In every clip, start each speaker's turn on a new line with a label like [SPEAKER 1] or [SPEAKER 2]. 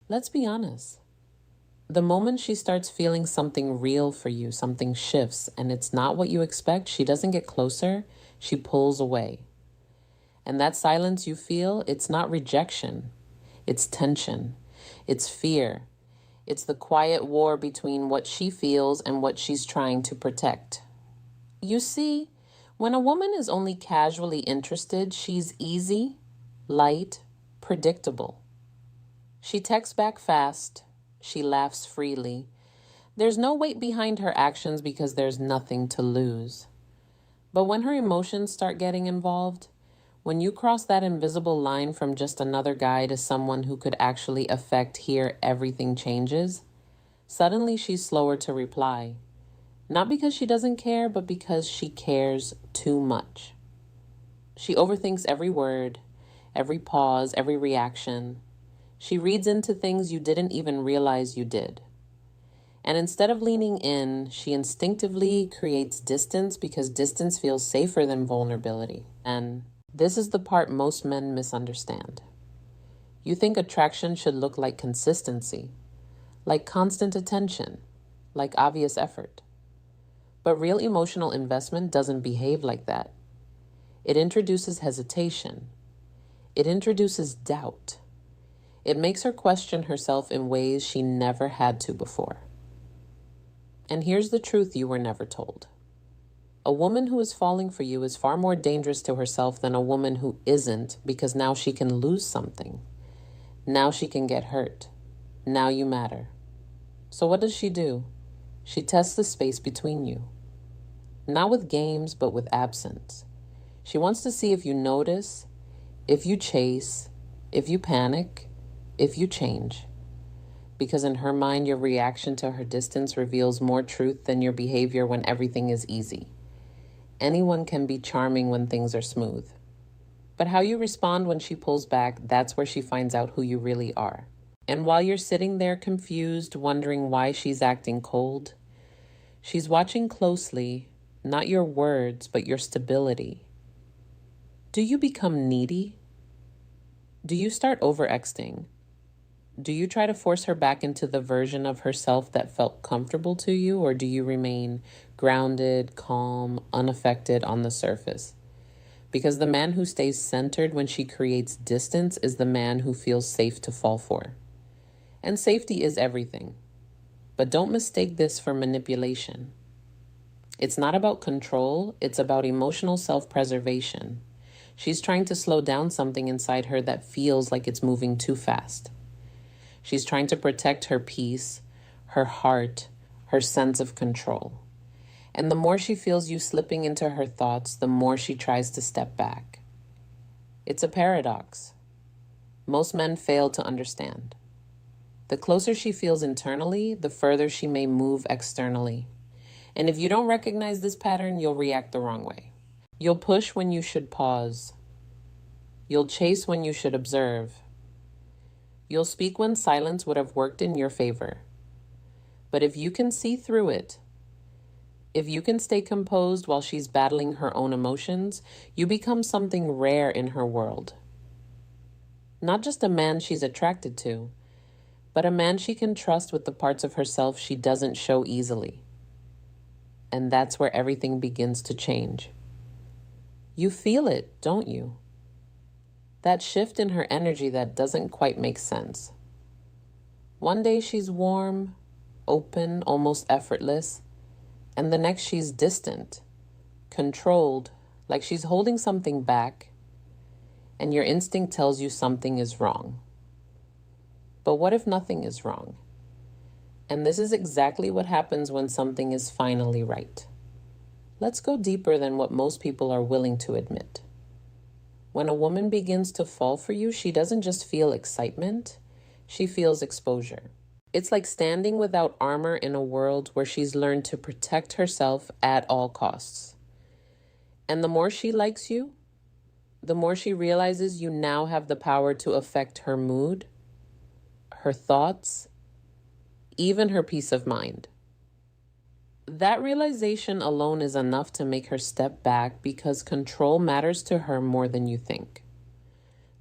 [SPEAKER 1] Let's be honest. The moment she starts feeling something real for you, something shifts, and it's not what you expect, she doesn't get closer, she pulls away. And that silence you feel, it's not rejection, it's tension, it's fear. It's the quiet war between what she feels and what she's trying to protect. You see, when a woman is only casually interested, she's easy, light, predictable. She texts back fast. She laughs freely. There's no weight behind her actions because there's nothing to lose. But when her emotions start getting involved, when you cross that invisible line from just another guy to someone who could actually affect here everything changes, suddenly she's slower to reply. Not because she doesn't care, but because she cares too much. She overthinks every word, every pause, every reaction. She reads into things you didn't even realize you did. And instead of leaning in, she instinctively creates distance because distance feels safer than vulnerability. And this is the part most men misunderstand. You think attraction should look like consistency, like constant attention, like obvious effort. But real emotional investment doesn't behave like that. It introduces hesitation. It introduces doubt. It makes her question herself in ways she never had to before. And here's the truth you were never told. A woman who is falling for you is far more dangerous to herself than a woman who isn't, because now she can lose something. Now she can get hurt. Now you matter. So what does she do? She tests the space between you. Not with games, but with absence. She wants to see if you notice, if you chase, if you panic, if you change. Because in her mind, your reaction to her distance reveals more truth than your behavior when everything is easy. Anyone can be charming when things are smooth. But how you respond when she pulls back, that's where she finds out who you really are. And while you're sitting there confused, wondering why she's acting cold, she's watching closely, not your words, but your stability. Do you become needy? Do you start overexting? Do you try to force her back into the version of herself that felt comfortable to you, or do you remain grounded, calm, unaffected on the surface? Because the man who stays centered when she creates distance is the man who feels safe to fall for. And safety is everything. But don't mistake this for manipulation. It's not about control, it's about emotional self-preservation. She's trying to slow down something inside her that feels like it's moving too fast. She's trying to protect her peace, her heart, her sense of control. And the more she feels you slipping into her thoughts, the more she tries to step back. It's a paradox. Most men fail to understand. The closer she feels internally, the further she may move externally. And if you don't recognize this pattern, you'll react the wrong way. You'll push when you should pause. You'll chase when you should observe. You'll speak when silence would have worked in your favor. But if you can see through it, if you can stay composed while she's battling her own emotions, you become something rare in her world. Not just a man she's attracted to, but a man she can trust with the parts of herself she doesn't show easily. And that's where everything begins to change. You feel it, don't you? That shift in her energy that doesn't quite make sense. One day she's warm, open, almost effortless, and the next she's distant, controlled, like she's holding something back, and your instinct tells you something is wrong. But what if nothing is wrong? And this is exactly what happens when something is finally right. Let's go deeper than what most people are willing to admit. When a woman begins to fall for you, she doesn't just feel excitement, she feels exposure. It's like standing without armor in a world where she's learned to protect herself at all costs. And the more she likes you, the more she realizes you now have the power to affect her mood, her thoughts, even her peace of mind. That realization alone is enough to make her step back because control matters to her more than you think.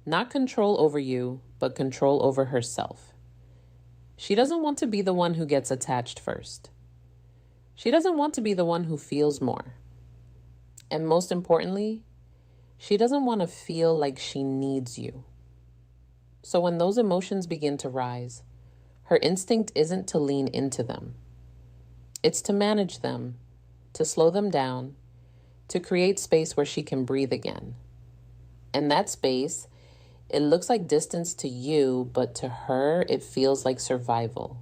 [SPEAKER 1] Not control over you, but control over herself. She doesn't want to be the one who gets attached first. She doesn't want to be the one who feels more. And most importantly, she doesn't want to feel like she needs you. So when those emotions begin to rise, her instinct isn't to lean into them. It's to manage them, to slow them down, to create space where she can breathe again. And that space, it looks like distance to you, but to her, it feels like survival.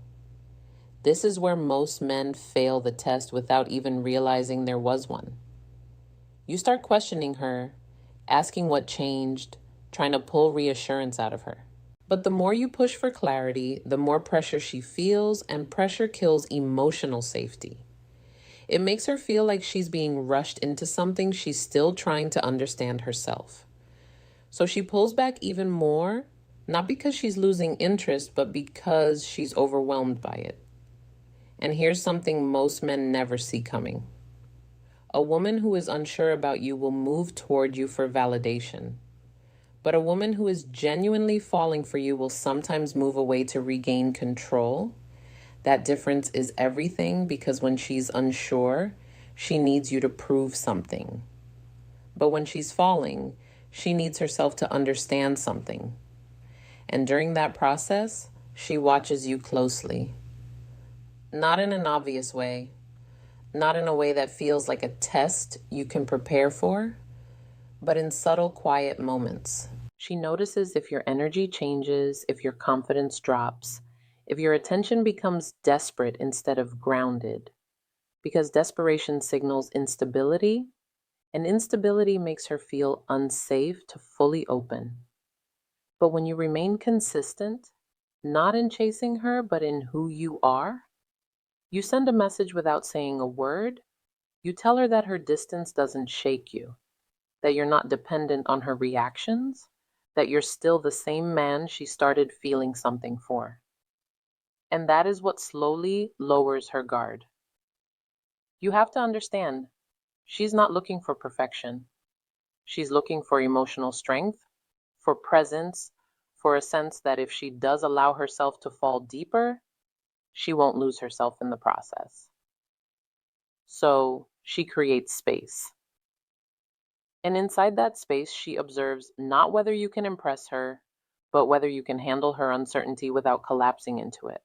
[SPEAKER 1] This is where most men fail the test without even realizing there was one. You start questioning her, asking what changed, trying to pull reassurance out of her. But the more you push for clarity, the more pressure she feels, and pressure kills emotional safety. It makes her feel like she's being rushed into something she's still trying to understand herself. So she pulls back even more, not because she's losing interest, but because she's overwhelmed by it. And here's something most men never see coming. A woman who is unsure about you will move toward you for validation. But a woman who is genuinely falling for you will sometimes move away to regain control. That difference is everything, because when she's unsure, she needs you to prove something. But when she's falling, she needs herself to understand something. And during that process, she watches you closely. Not in an obvious way, not in a way that feels like a test you can prepare for, but in subtle, quiet moments. She notices if your energy changes, if your confidence drops, if your attention becomes desperate instead of grounded, because desperation signals instability, and instability makes her feel unsafe to fully open. But when you remain consistent, not in chasing her, but in who you are, you send a message without saying a word. You tell her that her distance doesn't shake you, that you're not dependent on her reactions, that you're still the same man she started feeling something for. And that is what slowly lowers her guard. You have to understand, she's not looking for perfection. She's looking for emotional strength, for presence, for a sense that if she does allow herself to fall deeper, she won't lose herself in the process. So she creates space. And inside that space, she observes not whether you can impress her, but whether you can handle her uncertainty without collapsing into it.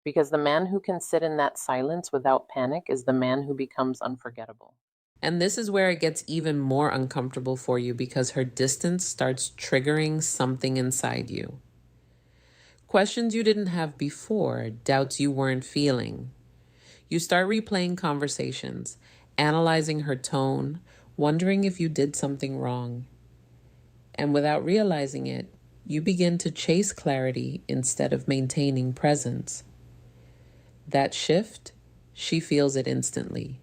[SPEAKER 1] Because the man who can sit in that silence without panic is the man who becomes unforgettable. And this is where it gets even more uncomfortable for you, because her distance starts triggering something inside you. Questions you didn't have before, doubts you weren't feeling. You start replaying conversations, analyzing her tone, wondering if you did something wrong. And without realizing it, you begin to chase clarity instead of maintaining presence. That shift, she feels it instantly.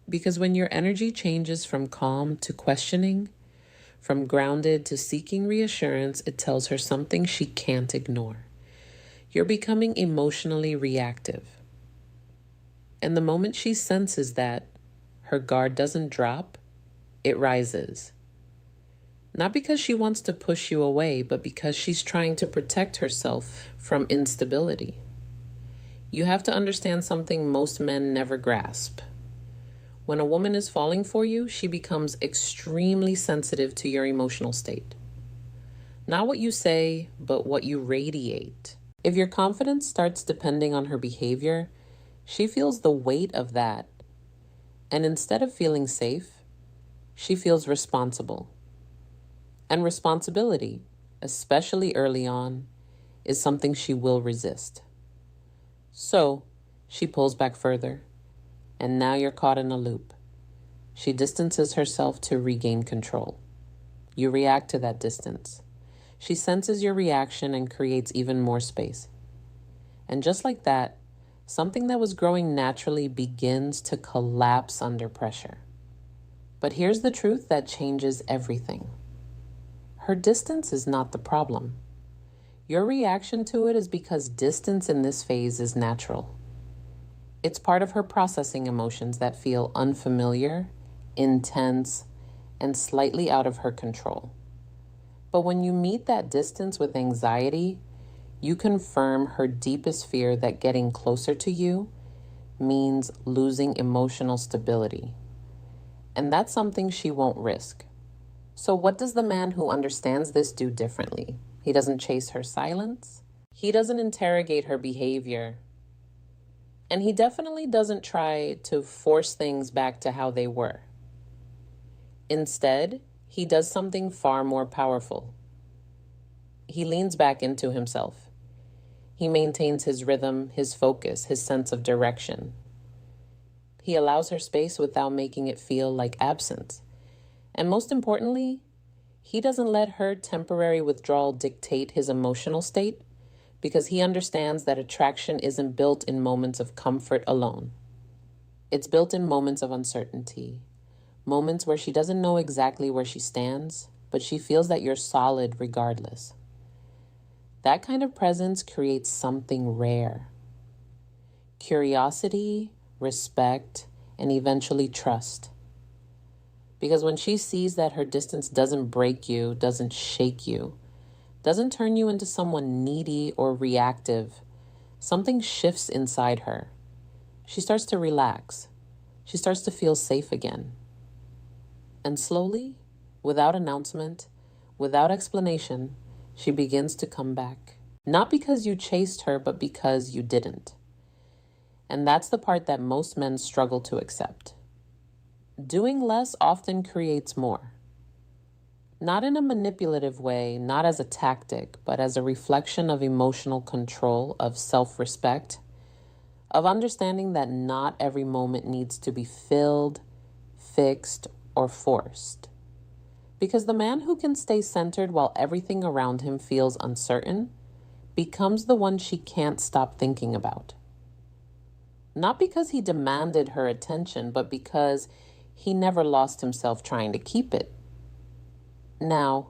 [SPEAKER 1] Because when your energy changes from calm to questioning, from grounded to seeking reassurance, it tells her something she can't ignore. You're becoming emotionally reactive. And the moment she senses that, her guard doesn't drop, it rises. Not because she wants to push you away, but because she's trying to protect herself from instability. You have to understand something most men never grasp. When a woman is falling for you, she becomes extremely sensitive to your emotional state. Not what you say, but what you radiate. If your confidence starts depending on her behavior, she feels the weight of that. And instead of feeling safe, she feels responsible. And responsibility, especially early on, is something she will resist. So she pulls back further, and now you're caught in a loop. She distances herself to regain control. You react to that distance. She senses your reaction and creates even more space. And just like that, something that was growing naturally begins to collapse under pressure. But here's the truth that changes everything. Her distance is not the problem. Your reaction to it is because distance in this phase is natural. It's part of her processing emotions that feel unfamiliar, intense, and slightly out of her control. But when you meet that distance with anxiety, You confirm her deepest fear that getting closer to you means losing emotional stability. And that's something she won't risk. So what does the man who understands this do differently? He doesn't chase her silence. He doesn't interrogate her behavior. And he definitely doesn't try to force things back to how they were. Instead, he does something far more powerful. He leans back into himself. He maintains his rhythm, his focus, his sense of direction. He allows her space without making it feel like absence. And most importantly, he doesn't let her temporary withdrawal dictate his emotional state, because he understands that attraction isn't built in moments of comfort alone. It's built in moments of uncertainty, moments where she doesn't know exactly where she stands, but she feels that you're solid regardless. That kind of presence creates something rare: curiosity, respect, and eventually trust. Because when she sees that her distance doesn't break you, doesn't shake you, doesn't turn you into someone needy or reactive, something shifts inside her. She starts to relax. She starts to feel safe again. And slowly, without announcement, without explanation, she begins to come back. Not because you chased her, but because you didn't. And that's the part that most men struggle to accept. Doing less often creates more. Not in a manipulative way, not as a tactic, but as a reflection of emotional control, of self-respect, of understanding that not every moment needs to be filled, fixed, or forced. Because the man who can stay centered while everything around him feels uncertain becomes the one she can't stop thinking about. Not because he demanded her attention, but because he never lost himself trying to keep it. Now,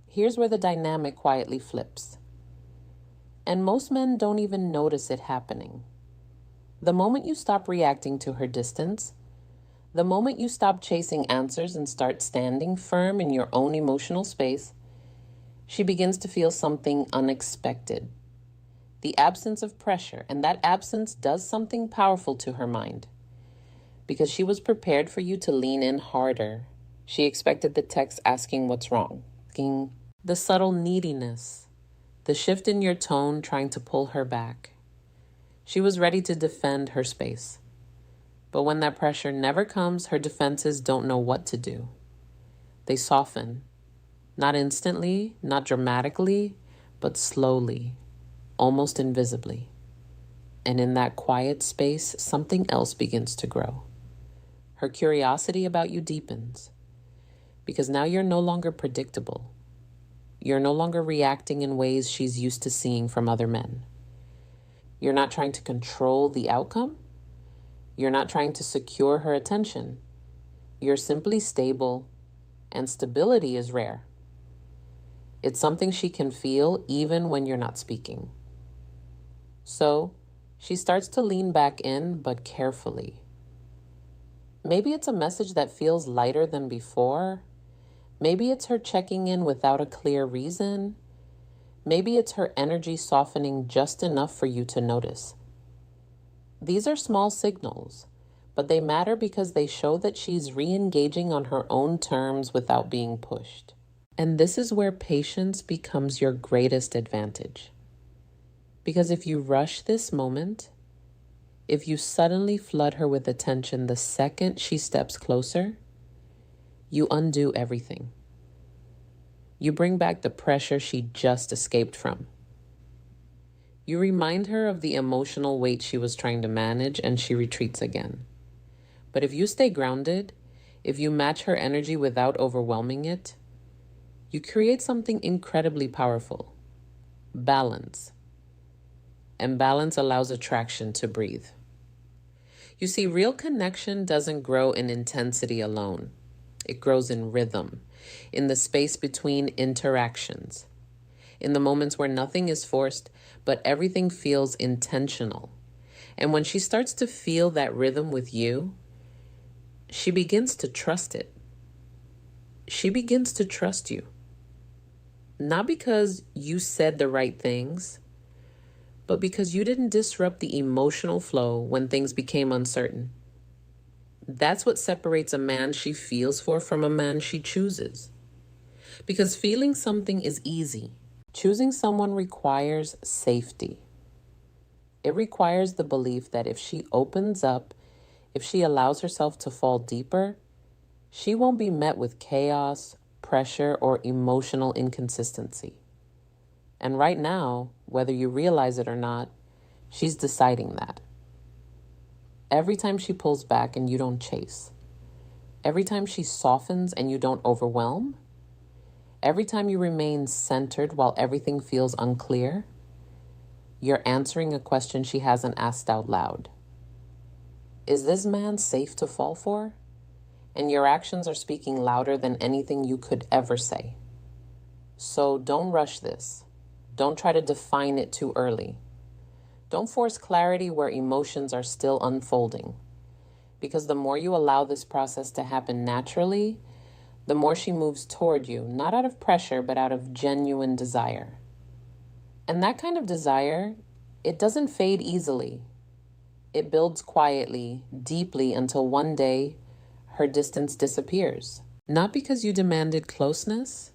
[SPEAKER 1] here's where the dynamic quietly flips. And most men don't even notice it happening. The moment you stop reacting to her distance, the moment you stop chasing answers and start standing firm in your own emotional space, she begins to feel something unexpected. The absence of pressure, and that absence does something powerful to her mind. Because she was prepared for you to lean in harder. She expected the text asking what's wrong, the subtle neediness, the shift in your tone trying to pull her back. She was ready to defend her space. But when that pressure never comes, her defenses don't know what to do. They soften, not instantly, not dramatically, but slowly, almost invisibly. And in that quiet space, something else begins to grow. Her curiosity about you deepens. Because now you're no longer predictable. You're no longer reacting in ways she's used to seeing from other men. You're not trying to control the outcome. You're not trying to secure her attention. You're simply stable, and stability is rare. It's something she can feel even when you're not speaking. So, she starts to lean back in, but carefully. Maybe it's a message that feels lighter than before. Maybe it's her checking in without a clear reason. Maybe it's her energy softening just enough for you to notice. These are small signals, but they matter because they show that she's re-engaging on her own terms without being pushed. And this is where patience becomes your greatest advantage. Because if you rush this moment, if you suddenly flood her with attention the second she steps closer, you undo everything. You bring back the pressure she just escaped from. You remind her of the emotional weight she was trying to manage, and she retreats again. But if you stay grounded, if you match her energy without overwhelming it, you create something incredibly powerful: balance. And balance allows attraction to breathe. You see, real connection doesn't grow in intensity alone. It grows in rhythm, in the space between interactions, in the moments where nothing is forced, but everything feels intentional. And when she starts to feel that rhythm with you, she begins to trust it. She begins to trust you. Not because you said the right things, but because you didn't disrupt the emotional flow when things became uncertain. That's what separates a man she feels for from a man she chooses. Because feeling something is easy. Choosing someone requires safety. It requires the belief that if she opens up, if she allows herself to fall deeper, she won't be met with chaos, pressure, or emotional inconsistency. And right now, whether you realize it or not, she's deciding that. Every time she pulls back and you don't chase. Every time she softens and you don't overwhelm. Every time you remain centered while everything feels unclear, you're answering a question she hasn't asked out loud. Is this man safe to fall for? And your actions are speaking louder than anything you could ever say. So don't rush this. Don't try to define it too early. Don't force clarity where emotions are still unfolding. Because the more you allow this process to happen naturally, the more she moves toward you, not out of pressure, but out of genuine desire. And that kind of desire, it doesn't fade easily. It builds quietly, deeply, until one day her distance disappears. Not because you demanded closeness,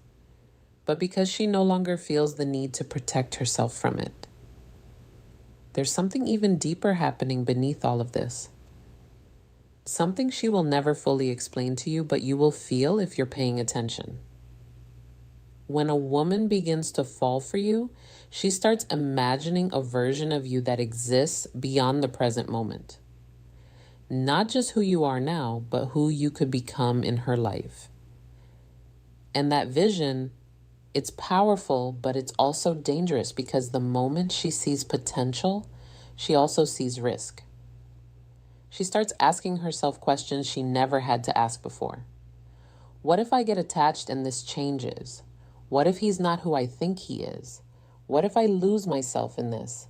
[SPEAKER 1] but because she no longer feels the need to protect herself from it. There's something even deeper happening beneath all of this. Something she will never fully explain to you, but you will feel if you're paying attention. When a woman begins to fall for you, she starts imagining a version of you that exists beyond the present moment. Not just who you are now, but who you could become in her life. And that vision, it's powerful, but it's also dangerous because the moment she sees potential, she also sees risk. She starts asking herself questions she never had to ask before. What if I get attached and this changes? What if he's not who I think he is? What if I lose myself in this?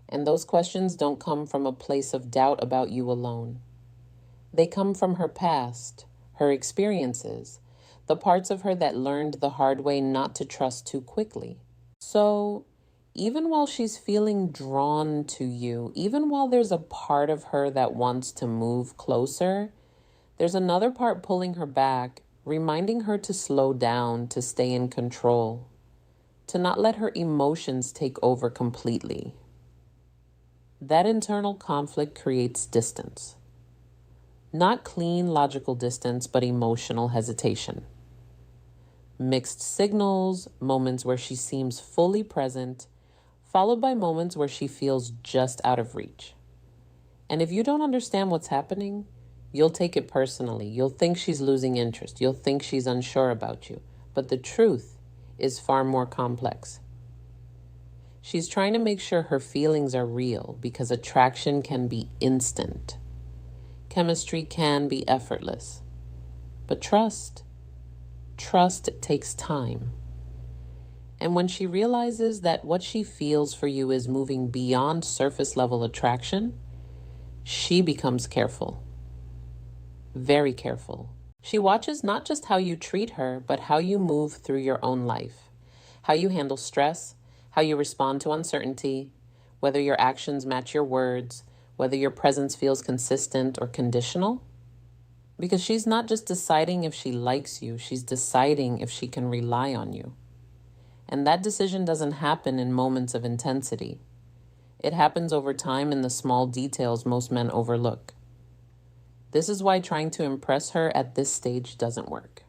[SPEAKER 1] And those questions don't come from a place of doubt about you alone. They come from her past, her experiences, the parts of her that learned the hard way not to trust too quickly. So, even while she's feeling drawn to you, even while there's a part of her that wants to move closer, there's another part pulling her back, reminding her to slow down, to stay in control, to not let her emotions take over completely. That internal conflict creates distance. Not clean, logical distance, but emotional hesitation. Mixed signals, moments where she seems fully present, followed by moments where she feels just out of reach. And if you don't understand what's happening, you'll take it personally. You'll think she's losing interest. You'll think she's unsure about you. But the truth is far more complex. She's trying to make sure her feelings are real because attraction can be instant. Chemistry can be effortless. But trust takes time. And when she realizes that what she feels for you is moving beyond surface level attraction, she becomes careful. Very careful. She watches not just how you treat her, but how you move through your own life, how you handle stress, how you respond to uncertainty, whether your actions match your words, whether your presence feels consistent or conditional. Because she's not just deciding if she likes you, she's deciding if she can rely on you. And that decision doesn't happen in moments of intensity. It happens over time in the small details most men overlook. This is why trying to impress her at this stage doesn't work.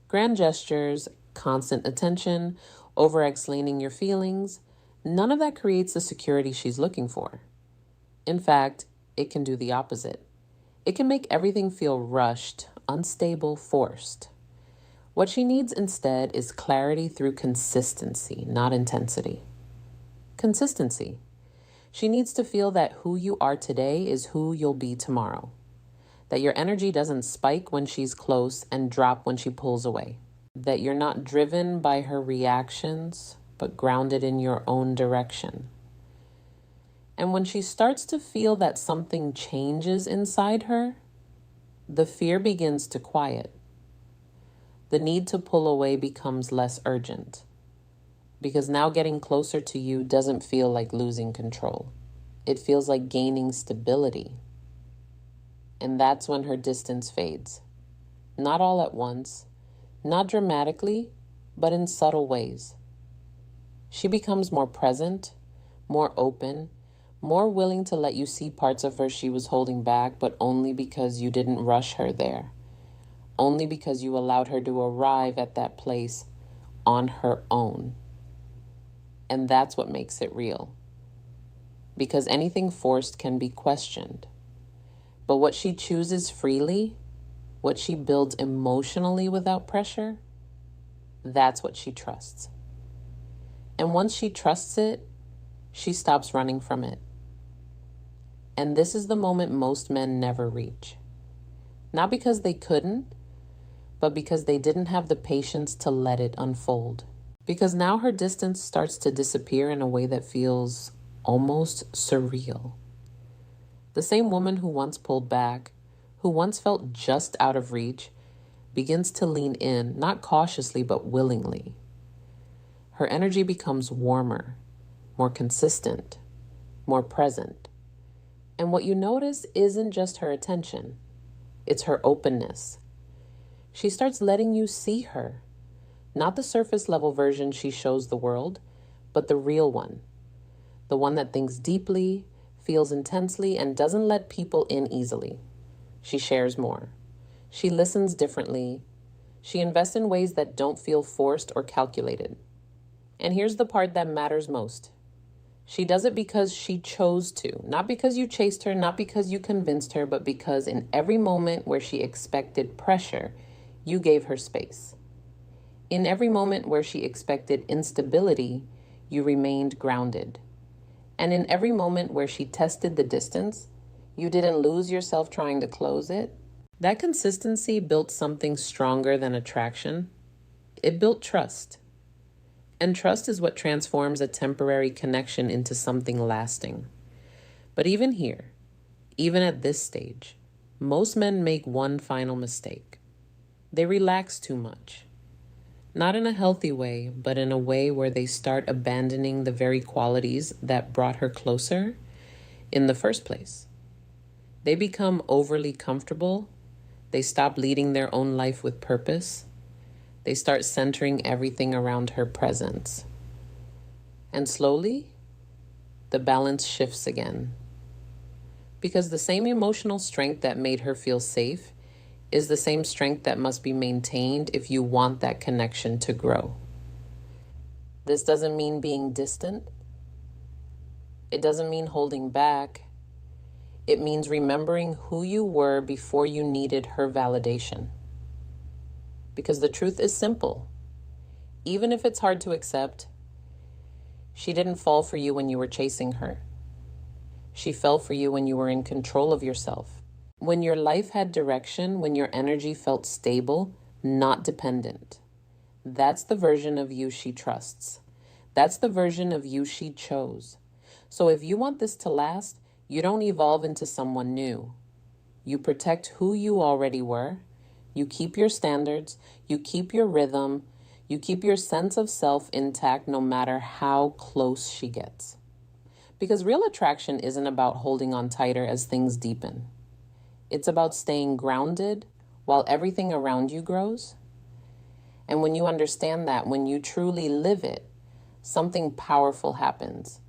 [SPEAKER 1] Grand gestures, constant attention, over-explaining your feelings, none of that creates the security she's looking for. In fact, it can do the opposite. It can make everything feel rushed, unstable, forced. What she needs instead is clarity through consistency, not intensity. Consistency. She needs to feel that who you are today is who you'll be tomorrow. That your energy doesn't spike when she's close and drop when she pulls away. That you're not driven by her reactions, but grounded in your own direction. And when she starts to feel that something changes inside her, the fear begins to quiet. The need to pull away becomes less urgent. Because now getting closer to you doesn't feel like losing control. It feels like gaining stability. And that's when her distance fades. Not all at once, not dramatically, but in subtle ways. She becomes more present, more open, more willing to let you see parts of her she was holding back, but only because you didn't rush her there. Only because you allowed her to arrive at that place on her own. And that's what makes it real. Because anything forced can be questioned. But what she chooses freely, what she builds emotionally without pressure, that's what she trusts. And once she trusts it, she stops running from it. And this is the moment most men never reach. Not because they couldn't, but because they didn't have the patience to let it unfold. Because now her distance starts to disappear in a way that feels almost surreal. The same woman who once pulled back, who once felt just out of reach, begins to lean in, not cautiously, but willingly. Her energy becomes warmer, more consistent, more present. And what you notice isn't just her attention, it's her openness. She starts letting you see her, not the surface level version she shows the world, but the real one. The one that thinks deeply, feels intensely, and doesn't let people in easily. She shares more. She listens differently. She invests in ways that don't feel forced or calculated. And here's the part that matters most. She does it because she chose to, not because you chased her, not because you convinced her, but because in every moment where she expected pressure, you gave her space. In every moment where she expected instability, you remained grounded. And in every moment where she tested the distance, you didn't lose yourself trying to close it. That consistency built something stronger than attraction. It built trust. And trust is what transforms a temporary connection into something lasting. But even here, even at this stage, most men make one final mistake. They relax too much. Not in a healthy way, but in a way where they start abandoning the very qualities that brought her closer in the first place. They become overly comfortable. They stop leading their own life with purpose. They start centering everything around her presence. And slowly, the balance shifts again. Because the same emotional strength that made her feel safe is the same strength that must be maintained if you want that connection to grow. This doesn't mean being distant. It doesn't mean holding back. It means remembering who you were before you needed her validation. Because the truth is simple. Even if it's hard to accept, she didn't fall for you when you were chasing her. She fell for you when you were in control of yourself. When your life had direction, when your energy felt stable, not dependent. That's the version of you she trusts. That's the version of you she chose. So if you want this to last, you don't evolve into someone new. You protect who you already were. You keep your standards. You keep your rhythm. You keep your sense of self intact no matter how close she gets. Because real attraction isn't about holding on tighter as things deepen. It's about staying grounded while everything around you grows. And when you understand that, when you truly live it, something powerful happens.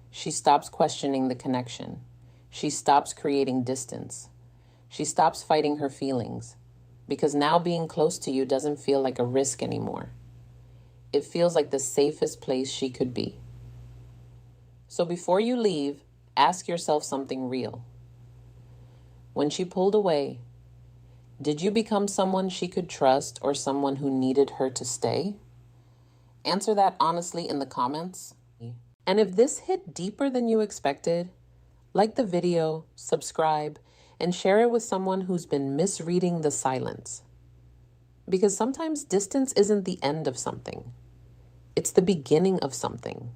[SPEAKER 1] She stops questioning the connection. She stops creating distance. She stops fighting her feelings. Because now being close to you doesn't feel like a risk anymore. It feels like the safest place she could be. So before you leave, ask yourself something real. When she pulled away, did you become someone she could trust or someone who needed her to stay? Answer that honestly in the comments. And if this hit deeper than you expected, like the video, subscribe, and share it with someone who's been misreading the silence. Because sometimes distance isn't the end of something. It's the beginning of something.